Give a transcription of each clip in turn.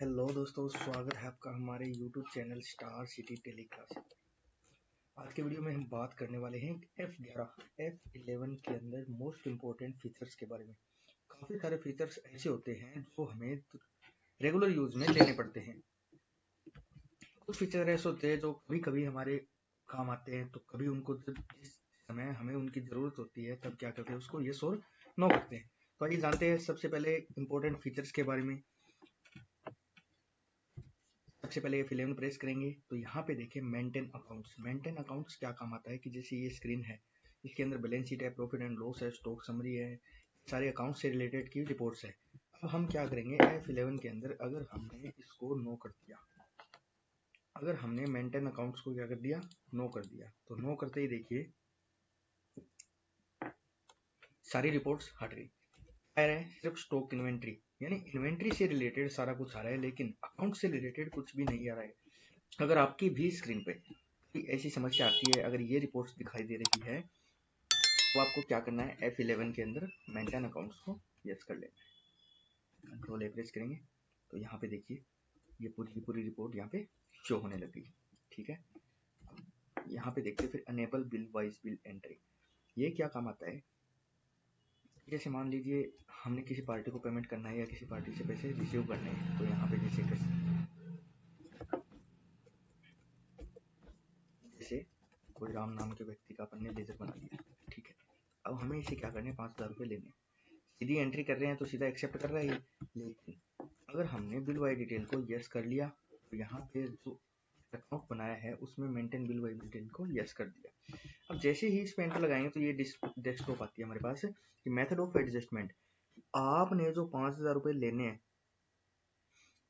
Hello दोस्तों, स्वागत है आपका हमारे YouTube channel star city tele classes. आज के वीडियो में हम बात करने वाले हैं F11 के अंदर मोस्ट इम्पोर्टेंट फीचर्स के बारे में। काफ़ी सारे फीचर्स ऐसे होते हैं जो हमें रेगुलर यूज में लेने पड़ते हैं। कुछ फीचर ऐसे होते हैं जो कभी कभी हमारे काम आते हैं, तो कभी उनको जिस समय हमें उनकी ज़रूरत होती है तब क्या करते हैं, उसको यस और नो करते हैं। तो आइए जानते हैं सबसे पहले इम्पोर्टेंट फीचर्स के बारे में। सबसे पहले F11 प्रेस करेंगे तो यहाँ पे देखिए मेंटेन अकाउंट्स। मेंटेन अकाउंट्स क्या काम आता है कि जैसे ये स्क्रीन है, इसके अंदर बैलेंस शीट है, प्रॉफिट एंड लॉस है, स्टॉक समरी है, सारे अकाउंट से रिलेटेड की रिपोर्ट्स है। अब हम क्या करेंगे F11 के अंदर, अगर हमने इसको नो कर दिया, अगर हमने मेंटेन अकाउंट्स को क्या कर दिया, नो कर दिया, तो नो करते ही देखिए सारी रिपोर्ट्स हट गई। है सिर्फ स्टॉक इन्वेंट्री, यानी इन्वेंट्री से रिलेटेड सारा कुछ आ रहा है, लेकिन अकाउंट से रिलेटेड कुछ भी नहीं आ रहा है। अगर आपकी भी स्क्रीन पे कोई ऐसी समस्या आती है, अगर ये रिपोर्ट्स दिखाई दे रही है, तो आपको क्या करना है, F11 के अंदर मेंटेन अकाउंट्स को यस कर लेना है। कंट्रोल ए प्रेस करेंगे तो यहाँ पे देखिए ये पूरी की पूरी रिपोर्ट यहाँ पे शो होने लगी। ठीक है, यहाँ पे देखते फिर enable bill wise bill entry. ये क्या काम आता है, जैसे मान लीजिए हमने किसी पार्टी को पेमेंट करना है या किसी पार्टी से पैसे रिसीव करने हैं, तो यहाँ पे जैसे कोई राम नाम के व्यक्ति का अपन ने लेजर बना लिया। ठीक है, अब हमें इसे क्या करने, 5,000 रुपये लेने। सीधी एंट्री कर रहे हैं तो सीधा एक्सेप्ट कर रहा है, लेकिन अगर हमने बिल वाई डिटेल को यस कर लिया तो यहाँ पे जो अकाउंट बनाया है उसमें मेंटेन बिल वाई डिटेल को यस कर दिया। अब जैसे ही इस पे एंटर लगाएंगे तो ये डेस्कटॉप आती है हमारे पास कि मेथड ऑफ एडजस्टमेंट। आपने जो 5,000 रुपये लेने हैं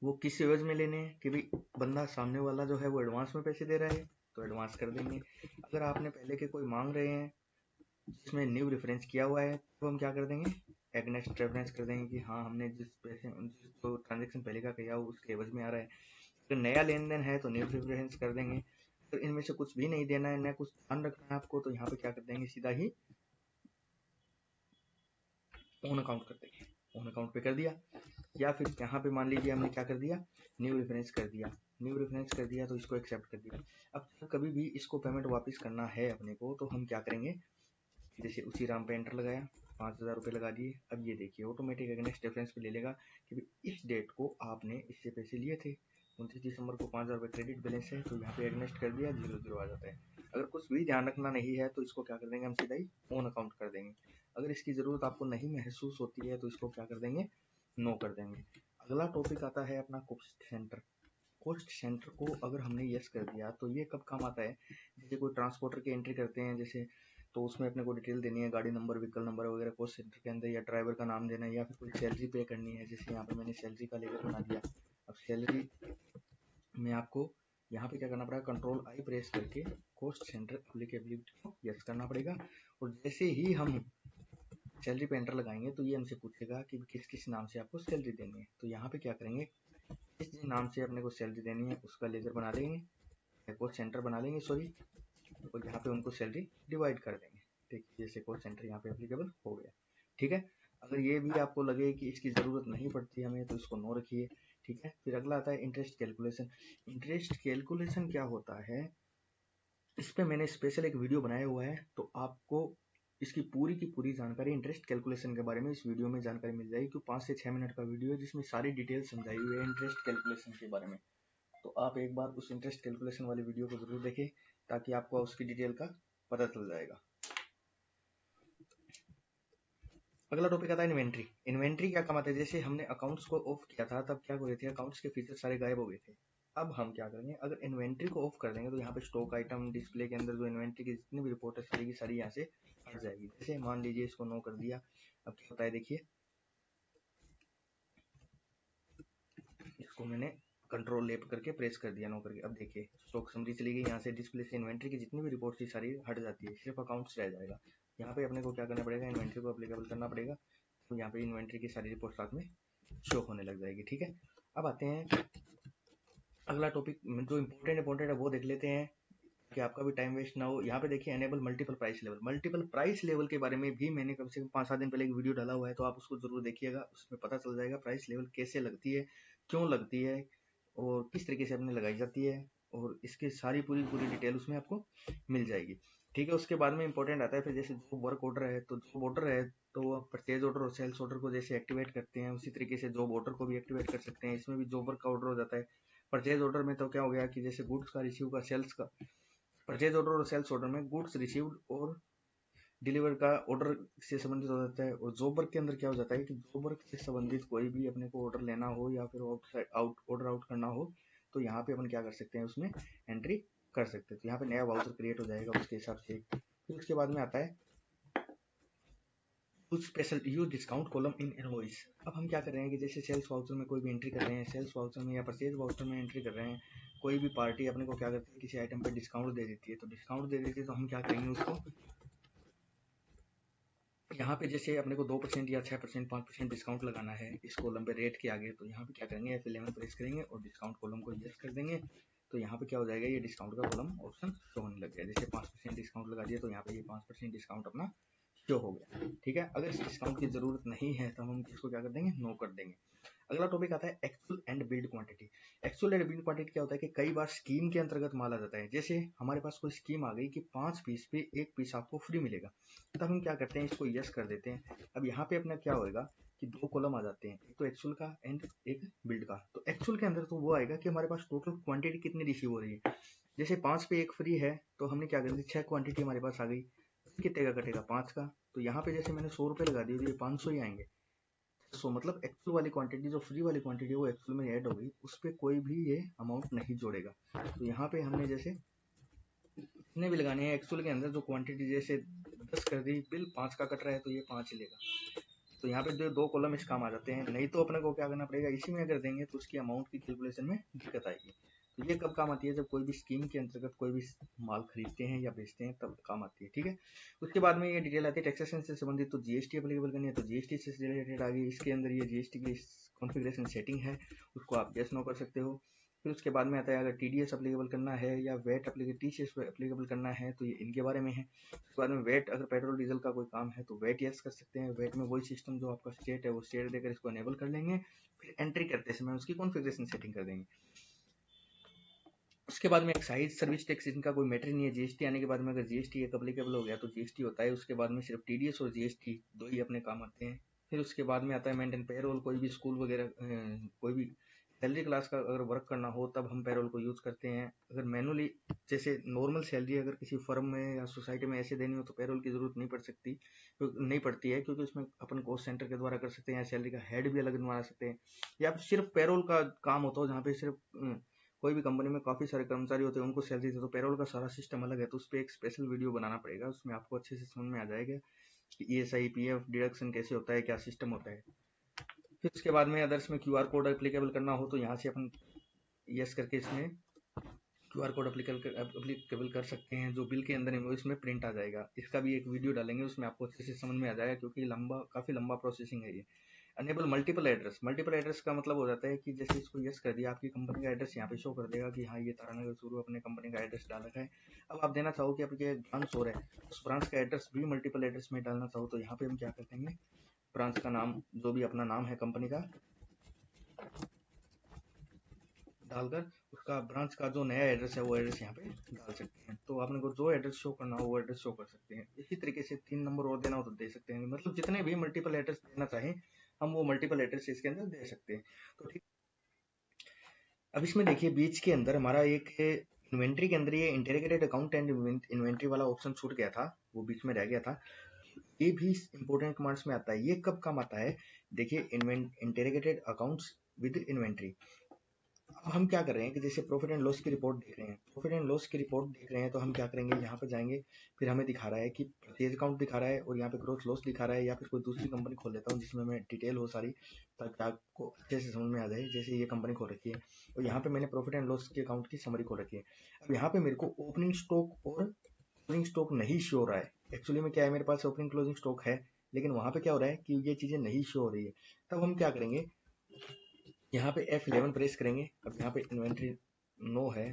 वो किस एवज में लेने हैं, कि भाई बंदा सामने वाला जो है वो एडवांस में पैसे दे रहा है तो एडवांस कर देंगे। अगर आपने पहले के कोई मांग रहे हैं जिसमें न्यू रेफरेंस किया हुआ है तो हम क्या कर देंगे, एग्नेस्ट रेफरेंस कर देंगे कि हाँ हमने जिस पैसे जो ट्रांजेक्शन पहले का किया हो उसके एवज में आ रहा है। अगर नया लेन देन है तो न्यू रेफरेंस कर देंगे। अगर इनमें से कुछ भी नहीं देना है, न कुछ ध्यान रखना है आपको, तो यहाँ पे क्या कर देंगे, सीधा ही ओन अकाउंट कर देंगे। ओन अकाउंट पे कर दिया, या फिर यहाँ पे मान लीजिए हमने क्या कर दिया, न्यू रेफरेंस कर दिया। न्यू रेफरेंस कर दिया तो इसको एक्सेप्ट कर दिया। अब कभी भी इसको पेमेंट वापस करना है अपने को, तो हम क्या करेंगे, जैसे उसी राम पे एंटर लगाया, 5,000 रुपये लगा दिए। अब ये देखिए ऑटोमेटिक अगेंस्ट रेफरेंस पे ले लेगा कि इस डेट को आपने इससे पैसे लिए थे, 29 दिसंबर को 5,000 रुपये क्रेडिट बैलेंस है, तो यहाँ पे अगेंस्ट कर दिया, 0 आ जाता है। अगर कुछ भी ध्यान रखना नहीं है तो इसको क्या कर देंगे, हम सीधा ही ओन अकाउंट कर देंगे। अगर इसकी ज़रूरत आपको नहीं महसूस होती है तो इसको क्या कर देंगे, नो कर देंगे। अगला टॉपिक आता है अपना कॉस्ट सेंटर। कॉस्ट सेंटर को अगर हमने यस कर दिया तो ये कब काम आता है, जैसे कोई ट्रांसपोर्टर की एंट्री करते हैं जैसे, तो उसमें अपने को डिटेल देनी है, गाड़ी नंबर, व्हीकल नंबर वगैरह कॉस्ट सेंटर के अंदर, या ड्राइवर का नाम देना है, या फिर कोई सैलरी पे करनी है। जैसे यहाँ पे मैंने सैलरी का लेकर बना दिया। अब सैलरी में आपको यहाँ पे क्या करना पड़ेगा, कंट्रोल आई प्रेस करके कॉस्ट सेंटर एप्लीकेबिलिटी को यस करना पड़ेगा। और जैसे ही हम सैलरी पे एंटर लगाएंगे तो ये हमसे पूछेगा कि किस किस नाम से आपको सैलरी देनी है। तो यहाँ पे क्या करेंगे, जिस नाम से अपने को सैलरी देनी है उसका लेजर बना लेंगे, कॉस्ट सेंटर बना लेंगे सॉरी, और यहाँ पे उनको सैलरी डिवाइड कर देंगे। ठीक है, जैसे कॉस्ट सेंटर यहाँ पे एप्लीकेबल हो गया। ठीक है, अगर ये भी आपको लगे कि इसकी ज़रूरत नहीं पड़ती हमें तो इसको नो रखिए। ठीक है, फिर अगला आता है इंटरेस्ट कैलकुलेशन। इंटरेस्ट कैलकुलेशन क्या होता है, इस पर मैंने स्पेशल एक वीडियो बनाया हुआ है, तो आपको इसकी पूरी की पूरी जानकारी इंटरेस्ट कैलकुलेशन के बारे में इस वीडियो में जानकारी मिल जाएगी। क्योंकि 5 से 6 मिनट का वीडियो है जिसमें सारी डिटेल समझाई हुई है इंटरेस्ट कैलकुलेशन के बारे में। तो आप एक बार उस इंटरेस्ट कैलकुलेशन वाली वीडियो को जरूर देखें ताकि आपको उसकी डिटेल का पता चल जाएगा। अगला टॉपिक आता है इन्वेंट्री। इन्वेंट्री क्या काम आता है, जैसे हमने अकाउंट्स को ऑफ किया था तब क्या हो रहे थे, अकाउंट्स के फीचर सारे गायब हो गए थे। अब हम क्या करेंगे, अगर इन्वेंट्री को ऑफ कर देंगे तो यहाँ पे स्टॉक आइटम डिस्प्ले के अंदर जो इन्वेंट्री की जितनी भी रिपोर्ट है सारी की सारी यहाँ से हट जाएगी। जैसे मान लीजिए इसको नो कर दिया, अब क्या होता है देखिए, इसको मैंने कंट्रोल लेप करके प्रेस कर दिया नो करके। अब देखिए स्टॉक समरी चली गई, यहाँ से डिस्प्ले से इन्वेंट्री की जितनी भी रिपोर्ट थी सारी हट जाती है, सिर्फ अकाउंट्स रह जाएगा। यहाँ पे अपने को क्या करना पड़ेगा, इन्वेंट्री को अप्लीकेबल करना पड़ेगा, तो यहाँ पे इन्वेंट्री की सारी रिपोर्ट साथ में शो होने लग जाएगी। ठीक है, अब आते हैं अगला टॉपिक, जो इंपॉर्टेंट है वो देख लेते हैं कि आपका भी टाइम वेस्ट ना हो। यहाँ पे देखिए enable multiple price level. Multiple price level के बारे में भी मैंने कम से कम 5-7 दिन पहले एक वीडियो डाला हुआ है, तो आप उसको जरूर देखिएगा, उसमें पता चल जाएगा प्राइस लेवल कैसे लगती है, क्यों लगती है और किस तरीके से अपने लगाई जाती है, और इसकी सारी पूरी डिटेल उसमें आपको मिल जाएगी। ठीक है, उसके बाद में इंपॉर्टेंट आता है फिर जैसे जो वर्क ऑर्डर है, तो जॉब ऑर्डर है तो वो परचेज ऑर्डर और सेल्स ऑर्डर को जैसे एक्टिवेट करते हैं, उसी तरीके से जॉब ऑर्डर को भी एक्टिवेट कर सकते हैं। इसमें भी जॉब वर्क का ऑर्डर हो जाता है। परचेज ऑर्डर में तो क्या हो गया कि जैसे गुड्स का रिसीव का सेल्स का, परचेज ऑर्डर और सेल्स ऑर्डर में गुड्स रिसीव्ड और डिलीवर का ऑर्डर से संबंधित हो जाता है। और जॉब वर्क के अंदर क्या हो जाता है कि जॉब वर्क से संबंधित कोई भी अपने को ऑर्डर लेना हो या फिर ऑर्डर आउट करना हो, तो यहाँ पे अपन क्या कर सकते हैं, उसमें एंट्री कर सकते हैं। तो यहाँ पे नया वाउचर क्रिएट हो जाएगा उसके हिसाब से। फिर उसके बाद में आता है कुछ special use discount column in invoice. अब हम क्या कर रहे हैं कि जैसे सेल्स वाउचर में कोई भी एंट्री कर रहे हैं, सेल्स वाउचर में या परचेज वाउचर में एंट्री कर रहे हैं, कोई भी पार्टी अपने को क्या करती है, किसी आइटम पे डिस्काउंट दे देती है। तो डिस्काउंट दे देती है तो हम क्या करेंगे, उसको यहाँ पे जैसे अपने को 2% या 6%, 5% डिस्काउंट लगाना है इस कॉलम पे रेट के आगे, तो यहाँ पे क्या करेंगे, F11 प्रेस करेंगे और डिस्काउंट कॉलम को यस कर देंगे। तो यहाँ पे क्या हो जाएगा, ये डिस्काउंट का कॉलम ऑप्शन शो होने लग गया। जैसे 5% डिस्काउंट लगा दिया तो यहाँ पे ये 5% डिस्काउंट अपना शो हो गया। ठीक है, अगर इस डिस्काउंट की जरूरत नहीं है तो हम इसको क्या कर देंगे, नो कर देंगे। अगला टॉपिक आता है actual and build quantity. Actual and build quantity क्या होता है कि कई बार स्कीम के अंतर्गत माल आ जाता है। जैसे हमारे पास कोई स्कीम आ गई कि 5 पीस पे 1 पीस आपको फ्री मिलेगा, तब हम क्या करते हैं, इसको यस कर देते हैं। अब यहाँ पे अपना क्या होएगा कि 2 कॉलम आ जाते हैं, एक तो एक्चुअल का एंड एक बिल्ड का। तो एक्चुअल के अंदर तो वो आएगा कि हमारे पास टोटल क्वांटिटी कितनी रिसीव हो रही है। जैसे 5 पे 1 फ्री है, तो हमने क्या कर दिया, 6 क्वांटिटी हमारे पास आ गई, कितने का कटेगा, 5 का। तो यहाँ पे जैसे मैंने 100 रुपये लगा दिए तो ये 500 ही आएंगे। मतलब एक्चुअल वाली क्वांटिटी, जो फ्री वाली क्वांटिटी वो एक्चुअल में ऐड हो गई, उस पर कोई भी ये अमाउंट नहीं जोड़ेगा। तो यहाँ पे हमने जैसे इतने भी लगाने हैं एक्चुअल के अंदर, जो क्वांटिटी जैसे 10 कर दी, बिल 5 का कट रहा है तो ये 5 लेगा। तो यहाँ पे दो कॉलम इस काम आ जाते हैं। नहीं तो अपने को क्या करना पड़ेगा, इसी में अगर देंगे तो उसकी अमाउंट की कैलकुलेशन में दिक्कत आएगी। तो ये कब काम आती है, जब कोई भी स्कीम के अंतर्गत कोई भी माल खरीदते हैं या बेचते हैं तब काम आती है। ठीक है, उसके बाद में ये डिटेल आती है टैक्सेशन से संबंधित। तो जीएसटी एप्लीकेबल करनी है तो जीएसटी से रिलेटेड आ गई। इसके अंदर ये जीएसटी की कॉन्फ़िगरेशन सेटिंग है, उसको आप यस नो कर सकते हो। फिर उसके बाद में आता है अगर टीडीएस एप्लीकेबल करना है या वेट टीसीएस एप्लीकेबल करना है तो ये इनके बारे में है। उसके बाद में वेट, अगर पेट्रोल डीजल का कोई काम है तो वेट यस कर सकते हैं। वेट में वही सिस्टम जो आपका स्टेट है वो स्टेट देकर इसको अनेबल कर लेंगे। फिर एंट्री करते समय उसकी कॉन्फ़िगरेशन सेटिंग कर देंगे। उसके बाद में एक्साइज सर्विस टैक्स, इनका कोई मैटर नहीं है। जीएसटी आने के बाद में अगर जीएसटी एक एप्लीकेबल हो गया तो जीएसटी होता है। उसके बाद में सिर्फ टीडीएस और जीएसटी दो ही अपने काम आते हैं। फिर उसके बाद में आता है मेंटेन पेरोल। कोई भी स्कूल वगैरह कोई भी सैलरी क्लास का अगर वर्क करना हो तब हम पेरोल को यूज़ करते हैं। अगर मैनुअली जैसे नॉर्मल सैलरी अगर किसी फर्म में या सोसाइटी में ऐसे देनी हो तो पेरोल की ज़रूरत नहीं पड़ती है, क्योंकि उसमें अपन कॉस्ट सेंटर के द्वारा कर सकते हैं, या सैलरी का हेड भी अलग बना सकते हैं, या फिर सिर्फ पेरोल का काम होता हो जहाँ पे सिर्फ कोई भी कंपनी में काफ़ी सारे कर्मचारी होते हैं उनको सैलरी देते, तो पेरोल का सारा सिस्टम अलग है। तो उस पर एक स्पेशल वीडियो बनाना पड़ेगा, उसमें आपको अच्छे से समझ में आ जाएगा कि ईएसआई पीएफ डिडक्शन कैसे होता है, क्या सिस्टम होता है। फिर उसके बाद में अदर्स में क्यूआर कोड एप्लीकेबल करना हो तो यहाँ से अपन यस करके इसमें क्यूआर कोड एप्लीकेबल कर सकते हैं, जो बिल के अंदर इनवॉइस में प्रिंट आ जाएगा। इसका भी एक वीडियो डालेंगे, उसमें आपको अच्छे से समझ में आ जाएगा, क्योंकि काफ़ी लंबा प्रोसेसिंग है ये। Enable multiple address. Multiple address का मतलब हो जाता है कि जैसे इसको यस कर दिया, आपकी कंपनी का एड्रेस यहाँ पे शो कर देगा कि हाँ ये तारानगर चूरू अपने कंपनी का एड्रेस डाल रखा है। अब आप देना चाहो कि आपके ब्रांच हो रहा है, उस ब्रांच का एड्रेस भी मल्टीपल एड्रेस में डालना चाहो तो यहाँ पे हम क्या कर देंगे, ब्रांच का नाम जो भी अपना नाम है कंपनी का डालकर उसका ब्रांच का जो नया एड्रेस है वो एड्रेस यहाँ पे डाल सकते हैं। तो आपने को जो एड्रेस शो करना हो वो एड्रेस शो कर सकते हैं। इसी तरीके से 3 नंबर और देना हो तो दे सकते हैं। मतलब जितने भी मल्टीपल एड्रेस देना चाहें हम वो मल्टीपल एड्रेस इसके अंदर दे सकते हैं। तो ठीक, अब इसमें देखिए बीच के अंदर हमारा एक इन्वेंट्री के अंदर ये इंटीग्रेटेड अकाउंट एंड इन्वेंट्री वाला ऑप्शन छूट गया था, वो बीच में रह गया था। ये भी इंपॉर्टेंट कमांड्स में आता है। ये कब काम आता है, देखिए इंटीग्रेटेड अकाउंट्स विद इन्वेंट्री। अब हम क्या कर रहे हैं कि जैसे प्रॉफिट एंड लॉस की रिपोर्ट देख रहे हैं, प्रॉफिट एंड लॉस की रिपोर्ट देख रहे हैं तो हम क्या करेंगे, यहाँ पर जाएंगे, फिर हमें दिखा रहा है कि परचेज अकाउंट दिखा रहा है और यहाँ पे ग्रोथ लॉस दिखा रहा है, या फिर कोई दूसरी कंपनी खोल लेता हूँ जिसमें मैं डिटेल हो सारी, ताकि आपको अच्छे से समझ में आ जाए। जैसे ये कंपनी खोल रखी है और यहाँ पे मैंने प्रॉफिट एंड लॉस के अकाउंट की समरी खोल रखी है। अब यहाँ पे मेरे को ओपनिंग स्टॉक और क्लोजिंग स्टॉक नहीं शो हो रहा है। एक्चुअली में क्या है, मेरे पास ओपनिंग क्लोजिंग स्टॉक है, लेकिन वहाँ पे क्या हो रहा है कि ये चीज़ें नहीं शो हो रही है। तब हम क्या करेंगे, यहाँ पे F11 प्रेस करेंगे। अब यहाँ पे इन्वेंट्री नो है,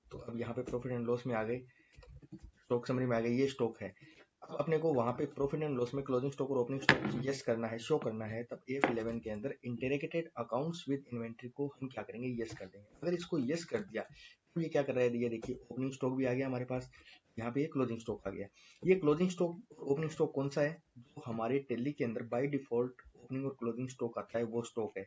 तो अब यहाँ पे प्रॉफिट एंड लॉस में आ गए, स्टॉक समरी में आ गई, ये स्टॉक है। अब अपने को वहां पे प्रॉफिट एंड लॉस में क्लोजिंग स्टॉक और ओपनिंग स्टॉक यस करना है, शो करना है, तब F11 के अंदर इंटरगेटेड अकाउंट्स विद इन्वेंट्री को हम क्या करेंगे, यस कर देंगे। अगर इसको यस कर दिया तो ये क्या कर रहा है, ये देखिए ओपनिंग स्टॉक भी आ गया हमारे पास, यहाँ पे ये क्लोजिंग स्टॉक आ गया। ये क्लोजिंग स्टॉक ओपनिंग स्टॉक कौन सा है, जो हमारे टेली के अंदर बाय डिफॉल्ट ओपनिंग और क्लोजिंग स्टॉक आता है वो स्टॉक है।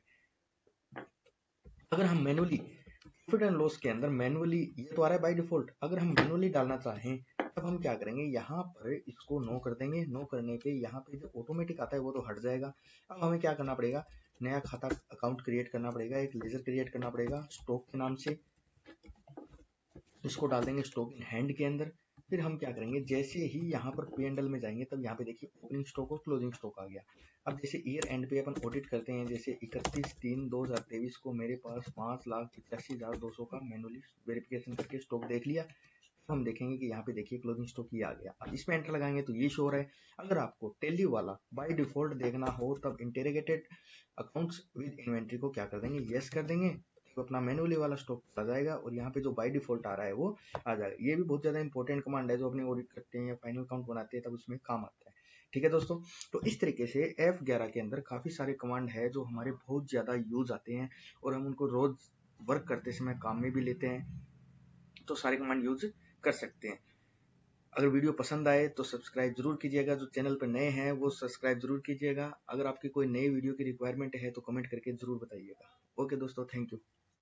अगर हम मैनुअली प्रॉफिट एंड लॉस के अंदर मैनुअली, ये तो आ रहा है बाय डिफॉल्ट, अगर हम मैनुअली डालना चाहें तब हम क्या करेंगे, यहाँ पर इसको नो कर देंगे। नो करने पे यहाँ पे जो ऑटोमेटिक आता है वो तो हट जाएगा। अब हमें क्या करना पड़ेगा, नया खाता अकाउंट क्रिएट करना पड़ेगा, एक लेजर क्रिएट करना पड़ेगा स्टॉक के नाम से, इसको डाल देंगे स्टॉक इन हैंड के अंदर। फिर हम क्या करेंगे, जैसे ही यहाँ पर P&L में जाएंगे तब यहाँ पे देखिए ओपनिंग स्टॉक और क्लोजिंग स्टॉक आ गया। अब जैसे ईयर एंड पे अपन ऑडिट करते हैं, जैसे 31/3/2023 को मेरे पास 5,85,200 का मैनुअली वेरिफिकेशन करके स्टॉक देख लिया, हम देखेंगे कि यहाँ पे देखिए क्लोजिंग स्टॉक ही आ गया। अब इसमें एंटर लगाएंगे तो ये शो हो रहा है। अगर आपको टेली वाला बाय डिफॉल्ट देखना हो तब इंटरगेटेड अकाउंट्स विद इन्वेंट्री को क्या कर देंगे, यस कर देंगे, तो अपना मैनुअली वाला स्टॉक आ जाएगा और यहाँ पे जो बाय डिफॉल्ट आ रहा है वो आ जाएगा। ये भी बहुत ज्यादा इंपॉर्टेंट कमांड है, जो अपने ऑडिट करते हैं या फाइनल काउंट बनाते हैं तब उसमें काम आता है। ठीक है दोस्तों, तो इस तरीके से F11 के अंदर काफी सारे कमांड है जो हमारे बहुत ज्यादा यूज आते हैं और हम उनको रोज वर्क करते समय काम में भी लेते हैं, तो सारे कमांड यूज कर सकते हैं। अगर वीडियो पसंद आए तो सब्सक्राइब जरूर कीजिएगा, जो चैनल पर नए हैं वो सब्सक्राइब जरूर कीजिएगा। अगर आपकी कोई नई वीडियो की रिक्वायरमेंट है तो कमेंट करके जरूर बताइएगा। ओके दोस्तों, थैंक यू।